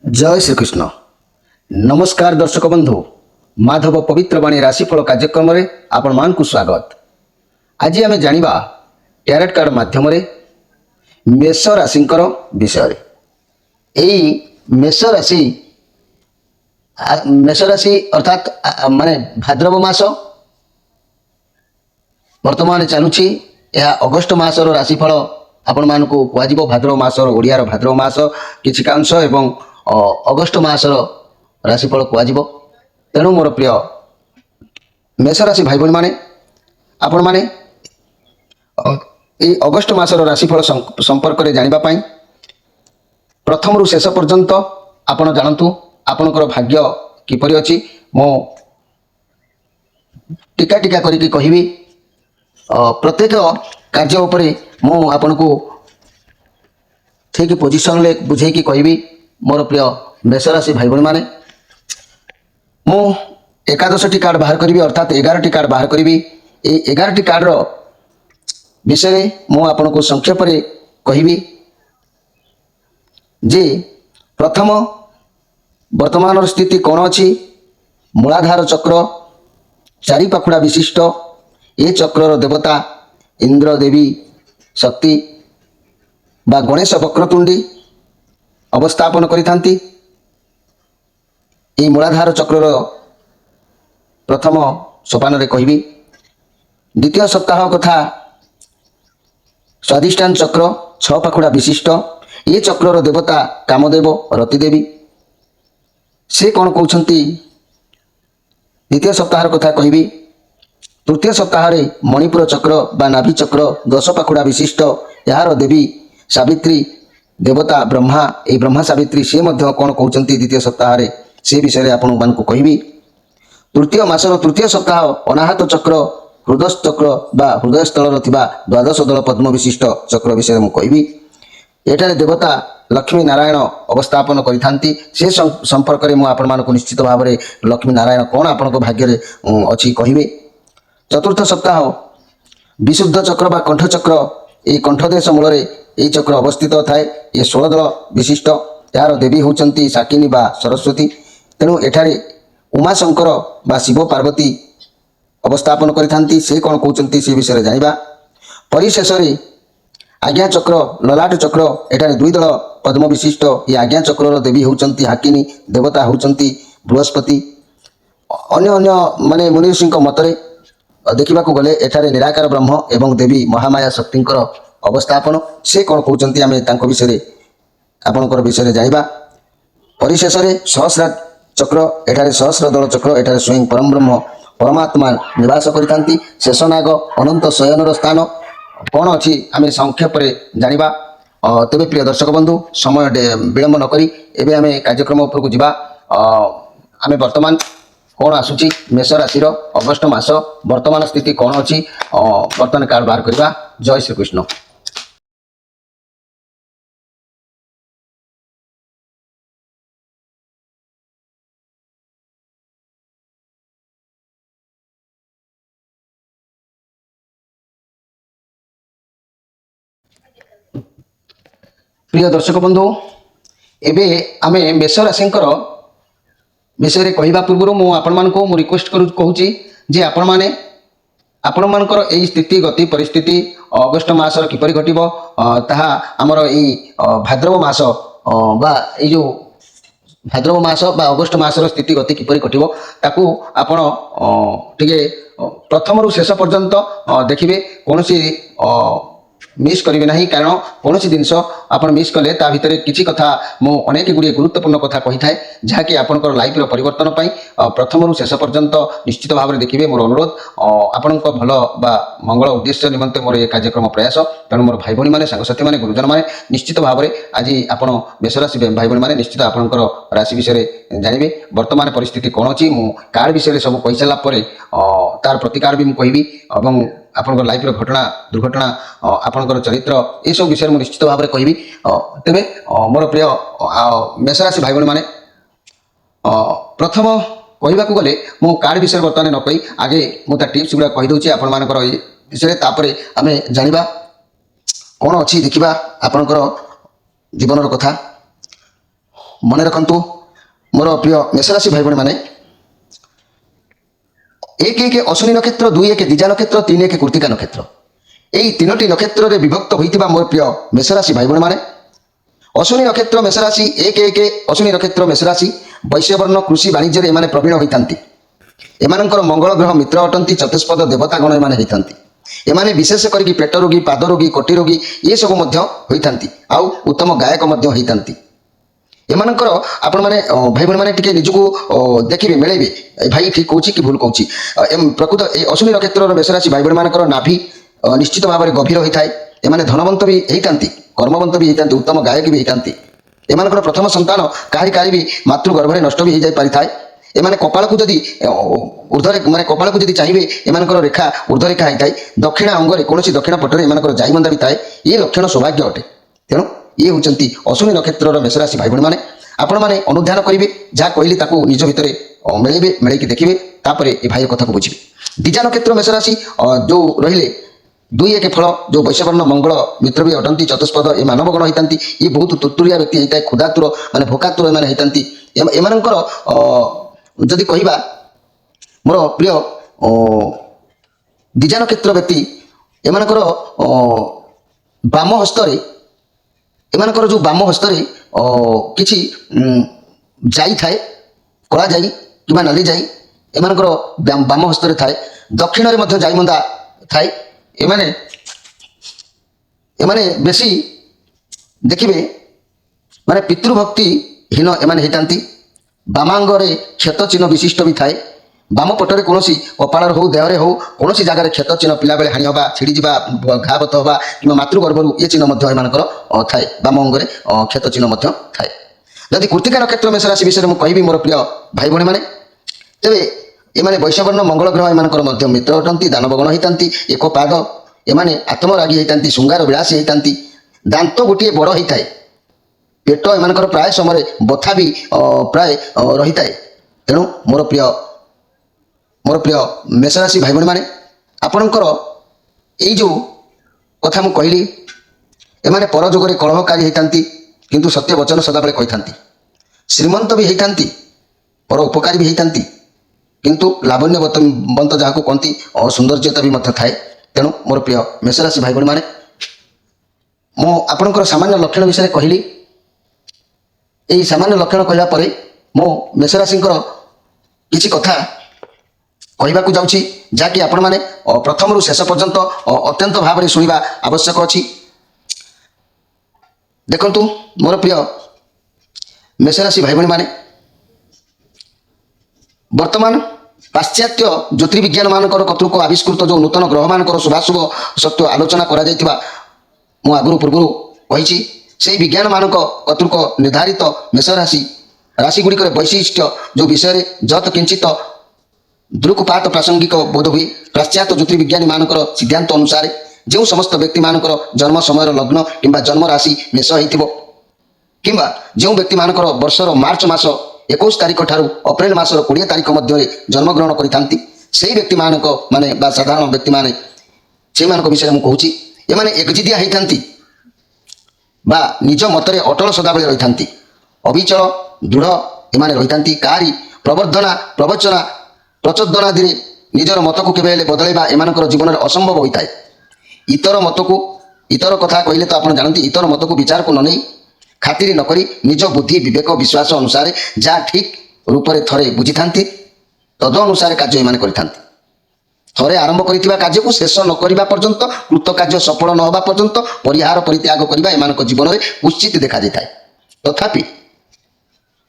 जय श्रीकृष्ण। नमस्कार दर्शक बंधु, माधव पवित्र वाणी राशिफल कार्यक्रम में आपण मान को स्वागत। आज आम जानिबा टैरोट कार्ड माध्यम मेष राशि विषय। यही मेष राशि अर्थात माने भाद्रव मास वर्तमान चलुची। यह अगस्ट मासर राशिफल आपण मान को कह भाद्रव मासर ओडियार भाद्रव मास किछि कांश एवं अगस्ट मासर राशिफल कह। तेणु मोर प्रिय मेष राशि भाई भाई माने आपण माने এই ଅଗଷ୍ଟ ମାସର ରାଶିଫଳ ସମ୍ପର୍କରେ ଜାଣିବା ପାଇଁ ପ୍ରଥମରୁ ଶେଷ ପର୍ଯ୍ୟନ୍ତ ଆପଣ ଜାଣନ୍ତୁ ଆପଣଙ୍କର ଭାଗ୍ୟ କିପରି ଅଛି। ମୁଁ ଟିକା ଟିକା କରିକି କହିବି। ପ୍ରତ୍ୟେକ କାର୍ଯ୍ୟ ଉପରେ ମୁଁ ଆପଣଙ୍କୁ ଠିକ୍ ପୋଜିସନରେ ବୁଝେଇକି କହିବି। ମୋର ପ୍ରିୟ मेष राशि भाई भाई माने ମୁଁ 11ଟି କାର୍ଡ ବାହାର କରିବି, ଅର୍ଥାତ୍ 11ଟି କାର୍ଡ ବାହାର କରିବି। এই 11ଟି କାର୍ଡର विषय मु आपको संक्षेप कहि जे प्रथम वर्तमान स्थिति कौन अच्छी। मूलाधार चक्र चारि पाखुड़ा विशिष्ट ये चक्रर देवता इंद्र देवी शक्ति बा गणेश वक्रतुंडी अवस्थापन करिथांती। ये मूलाधार चक्रर प्रथम सोपान रे कहिबी। द्वितीय सप्ताह कथा स्वादिष्टान चक्र 6 पाखुड़ा विशिष्ट ये चक्रर देवता कामदेव रतिदेवी से कौन कहते द्वितीय सप्ताह कथा कहि। तृतीय सप्ताह मणिपुर चक्र बा नाभि चक्र 10 पाखुड़ा विशिष्ट यार देवी सावित्री देवता ब्रह्मा ये ब्रह्मा सावित्री से मध्य कौन कहते द्वितीय सप्ताह से विषय आपण मान को कहि। तृतीय मासर तृतीय सप्ताह अनाहत चक्र हृदय चक्र बा हृदय स्थल द्वादश दल पद्म विशिष्ट चक्र विषय मुझे कहि। एठारे देवता लक्ष्मी नारायण अवस्थापन करिथांती से संपर्क में आपण मान को निश्चित भाव में लक्ष्मी नारायण कौन आपण भाग्य अच्छी कहे। चतुर्थ सप्ताह विशुद्ध चक्र बा कंठ चक्र ये कंठदेश मूल ये चक्र अवस्थित थाए। ये 16 दल विशिष्ट यार देवी होचंती शाकिनी बा सरस्वती। तेणु एठारे उमाशंकर बा शिव पार्वती अवस्थापन करिथांती से कौन कहते से विषय जानिबा। परिशेष आज्ञा चक्र ललाट चक्र एठारे 2 दल पद्म विशिष्ट ये आज्ञा चक्र देवी होचंती हाकिनी देवता होचंती बृहस्पति। अन्य अन्य माने मुनि ऋषि मतरे देखा गले एठारे निराकार ब्रह्म एवं देवी महामाया शक्तिंकर अवस्थापन से कौन कहते आम तांको विषय आपणकर विषय जानिबा। परिशेष सहस्र चक्र एठारे सहस्र दल चक्र एठारे स्वयं परम ब्रह्म परमात्मा निवास करिथांती। शेषनाग अनंत शयनर स्थान कौन अच्छी आम संक्षेप जानिबा। तेरे प्रिय दर्शक बंधु समय विलंब नक आम कार्यक्रम उपरकू जावा। आम वर्तमान कौन आसूची मेष राशि अगस्ट मास वर्तमान स्थिति कौन अच्छी वर्तमान कार्ड बाहर करवा। जय श्रीकृष्ण। प्रिय दर्शक बंधु एबे आमे मेष राशि विषय कहवा पूर्व मुझे रिक्वेस्ट कहूँ जे आपण माने आपण मानकर यही स्थिति गति परिस्थिति अगस्ट मासर किपरि घटिबो ताहा आमर यही भाद्रव मास बा ये जो भाद्रव मास बा अगस्ट मासर स्थिति गति किपरि घटिबो ताकू आपण टिके प्रथम रु शेष पर्यंत देखिबे। कौन सी मिस करेंगे ना, कारण कौन सी जिनस आप मिस कले ता भितर किसी कथा मु अनेक गुड़िए गुरुत्वपूर्ण कथा कही थाए जहाँकि आपंकर लाइफ परिवर्तन प्रथम रु शेष पर्यंत निश्चित भाव में देखिए। मोर अनुरोध आपण भल बा मंगल उद्देश्य निमंते मोर ये कार्यक्रम प्रयास। तेणु मोर भाई भाई मैंने सांगसाथी मैंने गुरुजन मैंने निश्चित भाव में आज आप मेष राशि भाई भाई मैंने निश्चित आपंकर राशि विषय जानवे। वर्तमान परिस्थिति कौन अच्छी मु कार्ड विषय सब कही सारापर तार प्रतिकार भी मुझे कहबी। आपंकर लाइफ घटना दुर्घटना आपंकर चरित्र ये सब विषय मुझे निश्चित भाव में कहबी। तेरे मोर प्रिय मेष राशि भाई भाई मैंने प्रथम कहवाक गले मु कार्ड विषय बर्तमान न कही आगे मुझे टिप्स गुड़ा कहीदे आपर विषय आम जाना कौन अच्छी देखा आपणकर जीवन कथा। ମନେ ରଖନ୍ତୁ ମୋର ପ୍ରିୟ ମେଷରାଶି ଭାଇ ଭଉଣୀମାନେ, 1 ଅଶ୍ୱିନୀ ନକ୍ଷତ୍ର, 2 ଦ୍ୱିଜା ନକ୍ଷତ୍ର, 3 କୃତ୍ତିକା ନକ୍ଷତ୍ର, এই 3ଟି ନକ୍ଷତ୍ରରେ ବିଭକ୍ତ ହୋଇଥିବା ମୋର ପ୍ରିୟ ମେଷରାଶି ଭାଇ ଭଉଣୀମାନେ, ଅଶ୍ୱିନୀ ନକ୍ଷତ୍ର ମେଷରାଶି 1 ଅଶ୍ୱିନୀ ନକ୍ଷତ୍ର ମେଷରାଶି ବୈଶ୍ୟବର୍ଣ୍ଣ କୃଷି ବାଣିଜ୍ୟରେ ଏମାନେ ପ୍ରବୀଣ ହୋଇଥାନ୍ତି। ଏମାନଙ୍କର ମଙ୍ଗଳ ଗ୍ରହ ମିତ୍ର ଅଟନ୍ତି, ଚତୁଷ୍ପଦ ଦେବତାଗଣ ଏମାନେ ହୋଇଥାନ୍ତି। ଏମାନେ ବିଶେଷ କରିକି ପେଟ ରୋଗୀ, ପାଦ ରୋଗୀ, କୋଟି ରୋଗୀ ଏସବୁ ମଧ୍ୟ ହୋଇଥାନ୍ତି, ଆଉ ଉତ୍ତମ ଗାୟକ ମଧ୍ୟ ହୋଇଥାନ୍ତି। ଏମାନଙ୍କର ଆପଣମାନେ ଭାଇ ଭଉଣୀମାନେ ଟିକେ ନିଜକୁ ଦେଖିବେ, ମିଳେଇବେ ଭାଇ ଠିକ୍ କହୁଛି କି ଭୁଲ କହୁଛି। ପ୍ରକୃତ এই ଅଶ୍ୱିନୀ ନକ୍ଷତ୍ରର ମେଷରାଶି ଭାଇ ଭଉଣୀମାନଙ୍କର ନାଭି ନିଶ୍ଚିତ ଭାବରେ ଗଭୀର ହୋଇଥାଏ। ଏମାନେ ଧନବନ୍ତ ବି ହେଇଥାନ୍ତି, କର୍ମବନ୍ତ ବି ହେଇଥାନ୍ତି, ଉତ୍ତମ ଗାୟକ ବି ହେଇଥାନ୍ତି। ଏମାନଙ୍କର ପ୍ରଥମ ସନ୍ତାନ କାହାରି ବି ମାତୃଗର୍ଭରେ ନଷ୍ଟ ବି ହେଇଯାଇ ପାରିଥାଏ। ଏମାନେ କପାଳକୁ ଯଦି ଉର୍ଦ୍ଧ୍ୱରେ ମାନେ କପାଳକୁ ଯଦି ଚାହିଁବେ ଏମାନଙ୍କର ରେଖା ଉର୍ଦ୍ଧ୍ୱରେଖା ହେଇଥାଏ। ଦକ୍ଷିଣ ଅଙ୍ଗରେ କୌଣସି ଦକ୍ଷିଣ ପଟରେ ଏମାନଙ୍କର ଜାଇମନ୍ଦା ବି ଥାଏ। ଏ ଲକ୍ଷଣ ସୌଭାଗ୍ୟ ଅଟେ। ତେଣୁ ଇଏ ହେଉଛନ୍ତି ଅଶ୍ୱିନୀ ନକ୍ଷତ୍ରର ମେଷରାଶି ଭାଇ ଭଉଣୀମାନେ। ଆପଣମାନେ ଅନୁଧ୍ୟାନ କରିବେ, ଯାହା କହିଲେ ତାକୁ ନିଜ ଭିତରେ ମିଳେଇବେ, ମିଳେଇକି ଦେଖିବେ, ତାପରେ ଏ ଭାଇର କଥାକୁ ବୁଝିବେ। ଦ୍ୱିଜା ନକ୍ଷତ୍ର ମେଷରାଶି ଯେଉଁ ରହିଲେ 2 ଫଳ, ଯେଉଁ ବୈଶ୍ୟବର୍ଣ୍ଣ ମଙ୍ଗଳ ମିତ୍ର ବି ଅଟନ୍ତି, ଚତୁଷ୍ପଦ ଏ ମାନବ ଗଣ ହେଇଥାନ୍ତି। ଇଏ ବହୁତ ତୁର୍ତୁରିଆ ବ୍ୟକ୍ତି ହେଇଥାଏ, କ୍ଷୁଧାତୁର ମାନେ ଭୋକାତୁର ଏମାନେ ହେଇଥାନ୍ତି। ଏମାନଙ୍କର ଯଦି କହିବା ମୋର ପ୍ରିୟ ଦ୍ୱିଜା ନକ୍ଷତ୍ର ବ୍ୟକ୍ତି, ଏମାନଙ୍କର ବାମ ହସ୍ତରେ ଏମାନଙ୍କର ଯେଉଁ ବାମ ହସ୍ତରେ କିଛି ଯାଇ ଥାଏ, କଳା ଯାଇ କିମ୍ବା ନାଲି ଯାଇ ଏମାନଙ୍କର ବାମ ହସ୍ତରେ ଥାଏ। ଦକ୍ଷିଣରେ ମଧ୍ୟ ଜାଇମନ୍ଦା ଥାଏ। ଏମାନେ ବେଶୀ ଦେଖିବେ ମାନେ ପିତୃଭକ୍ତିହୀନ ଏମାନେ ହେଇଥାନ୍ତି। ବାମାଙ୍ଗରେ କ୍ଷତ ଚିହ୍ନ ବିଶିଷ୍ଟ ବି ଥାଏ। ବାମ ପଟରେ କୌଣସି କପାଳରେ ହଉ, ଦେହରେ ହଉ କୌଣସି ଜାଗାରେ କ୍ଷତ ଚିହ୍ନ, ପିଲାବେଳେ ହାଣି ହେବା, ଛିଡ଼ିଯିବା, ଘା ବତ ହେବା କିମ୍ବା ମାତୃଗର୍ଭରୁ ଏ ଚିହ୍ନ ମଧ୍ୟ ଏମାନଙ୍କର ଥାଏ। ବାମ ଅଙ୍ଗରେ କ୍ଷତ ଚିହ୍ନ ମଧ୍ୟ ଥାଏ। ଯଦି କୃତ୍ତିକା ନକ୍ଷତ୍ର ମେଷରାଶି ବିଷୟରେ ମୁଁ କହିବି ମୋର ପ୍ରିୟ ଭାଇ ଭଉଣୀମାନେ, ତେବେ ଏମାନେ ବୈଶ୍ୟବର୍ଣ୍ଣ ମଙ୍ଗଳ ଗ୍ରହ ଏମାନଙ୍କର ମଧ୍ୟ ମିତ୍ର ଅଟନ୍ତି, ଦାନବଗଣ ହେଇଥାନ୍ତି। 1 ପାଦ, ଏମାନେ ଆତ୍ମରାଗୀ ହେଇଥାନ୍ତି, ଶୃଙ୍ଗାର ବିଳାସୀ ହେଇଥାନ୍ତି। ଦାନ୍ତ ଗୋଟିଏ ବଡ଼ ହେଇଥାଏ। ପେଟ ଏମାନଙ୍କର ପ୍ରାୟ ସମୟରେ ବଥା ବି ପ୍ରାୟ ରହିଥାଏ। ତେଣୁ ମୋର ପ୍ରିୟ ମେଷରାଶି ଭାଇ ଭଉଣୀମାନେ, ଆପଣଙ୍କର ଏଇ ଯେଉଁ କଥା ମୁଁ କହିଲି, ଏମାନେ ପରଯୋଗରେ କଳହକାରୀ ହେଇଥାନ୍ତି, କିନ୍ତୁ ସତ୍ୟ ବଚନ ସଦାବେଳେ କହିଥାନ୍ତି। ଶ୍ରୀମନ୍ତ ବି ହେଇଥାନ୍ତି, ପର ଉପକାରୀ ବି ହେଇଥାନ୍ତି, କିନ୍ତୁ ଲାବଣ୍ୟବନ୍ତ ଯାହାକୁ କହନ୍ତି ସୌନ୍ଦର୍ଯ୍ୟତା ବି ମଧ୍ୟ ଥାଏ। ତେଣୁ ମୋର ପ୍ରିୟ ମେଷରାଶି ଭାଇ ଭଉଣୀମାନେ, ମୁଁ ଆପଣଙ୍କର ସାମାନ୍ୟ ଲକ୍ଷଣ ବିଷୟରେ କହିଲି। ଏହି ସାମାନ୍ୟ ଲକ୍ଷଣ କହିବା ପରେ ମୁଁ ମେଷରାଶିଙ୍କର କିଛି କଥା କହିବାକୁ ଯାଉଛି, ଯାହାକି ଆପଣମାନେ ପ୍ରଥମରୁ ଶେଷ ପର୍ଯ୍ୟନ୍ତ ଅତ୍ୟନ୍ତ ଭାବରେ ଶୁଣିବା ଆବଶ୍ୟକ ଅଛି। ଦେଖନ୍ତୁ ମୋର ପ୍ରିୟ ମେଷରାଶି ଭାଇ ଭଉଣୀମାନେ, ବର୍ତ୍ତମାନ ପାଶ୍ଚାତ୍ୟ ଜ୍ୟୋତିର୍ବିଜ୍ଞାନ ମାନଙ୍କର କର୍ତ୍ତୃକ ଆବିଷ୍କୃତ ଯେଉଁ ନୂତନ ଗ୍ରହମାନଙ୍କର ଶୁଭାଶୁଭ ସତ୍ୟ ଆଲୋଚନା କରାଯାଇଥିବା ମୁଁ ଆଗରୁ ପୂର୍ବରୁ କହିଛି। ସେହି ବିଜ୍ଞାନ ମାନଙ୍କ କର୍ତ୍ତୃକ ନିର୍ଦ୍ଧାରିତ ରାଶିଗୁଡ଼ିକର ବୈଶିଷ୍ଟ୍ୟ ଯେଉଁ ବିଷୟରେ ଯତ୍ କିଞ୍ଚିତ ଦୃକ୍ପାତ ପ୍ରାସଙ୍ଗିକ ବୋଧ ହୁଏ। ପାଶ୍ଚାତ୍ୟ ଜ୍ୟୋତିର୍ବିଜ୍ଞାନୀ ମାନଙ୍କର ସିଦ୍ଧାନ୍ତ ଅନୁସାରେ ଯେଉଁ ସମସ୍ତ ବ୍ୟକ୍ତିମାନଙ୍କର ଜନ୍ମ ସମୟର ଲଗ୍ନ କିମ୍ବା ଜନ୍ମ ରାଶି ମେଷ ହେଇଥିବ, କିମ୍ବା ଯେଉଁ ବ୍ୟକ୍ତିମାନଙ୍କର ବର୍ଷର ମାର୍ଚ୍ଚ ମାସ 21 ତାରିଖ ଠାରୁ ଅପ୍ରେଲ ମାସର 20 ତାରିଖ ମଧ୍ୟରେ ଜନ୍ମଗ୍ରହଣ କରିଥାନ୍ତି, ସେହି ବ୍ୟକ୍ତିମାନଙ୍କ ମାନେ ବା ସାଧାରଣ ବ୍ୟକ୍ତିମାନେ ସେମାନଙ୍କ ବିଷୟରେ ମୁଁ କହୁଛି। ଏମାନେ ଏକଜିଦିଆ ହେଇଥାନ୍ତି ବା ନିଜ ମତରେ ଅଟଳ ସଦାବେଳେ ରହିଥାନ୍ତି। ଅବିଚଳ ଦୃଢ଼ ଏମାନେ ରହିଥାନ୍ତି। କାହାରି ପ୍ରଚୋଦନାଦିରେ ନିଜର ମତକୁ କେବେ ହେଲେ ବଦଳାଇବା ଏମାନଙ୍କର ଜୀବନରେ ଅସମ୍ଭବ ହୋଇଥାଏ। ଇତର କଥା କହିଲେ ତ ଆପଣ ଜାଣନ୍ତି, ଇତର ମତକୁ ବିଚାରକୁ ନ ନେଇ, ଖାତିର ନ କରି, ନିଜ ବୁଦ୍ଧି ବିବେକ ବିଶ୍ୱାସ ଅନୁସାରେ ଯାହା ଠିକ୍ ରୂପରେ ଥରେ ବୁଝିଥାନ୍ତି, ତଦ ଅନୁସାରେ କାର୍ଯ୍ୟ ଏମାନେ କରିଥାନ୍ତି। ଥରେ ଆରମ୍ଭ କରିଥିବା କାର୍ଯ୍ୟକୁ ଶେଷ ନ କରିବା ପର୍ଯ୍ୟନ୍ତ, କୃତ କାର୍ଯ୍ୟ ସଫଳ ନ ହେବା ପର୍ଯ୍ୟନ୍ତ ପରିହାର ପରିତ୍ୟାଗ କରିବା ଏମାନଙ୍କ ଜୀବନରେ ଉଚିତ ଦେଖାଯାଇଥାଏ।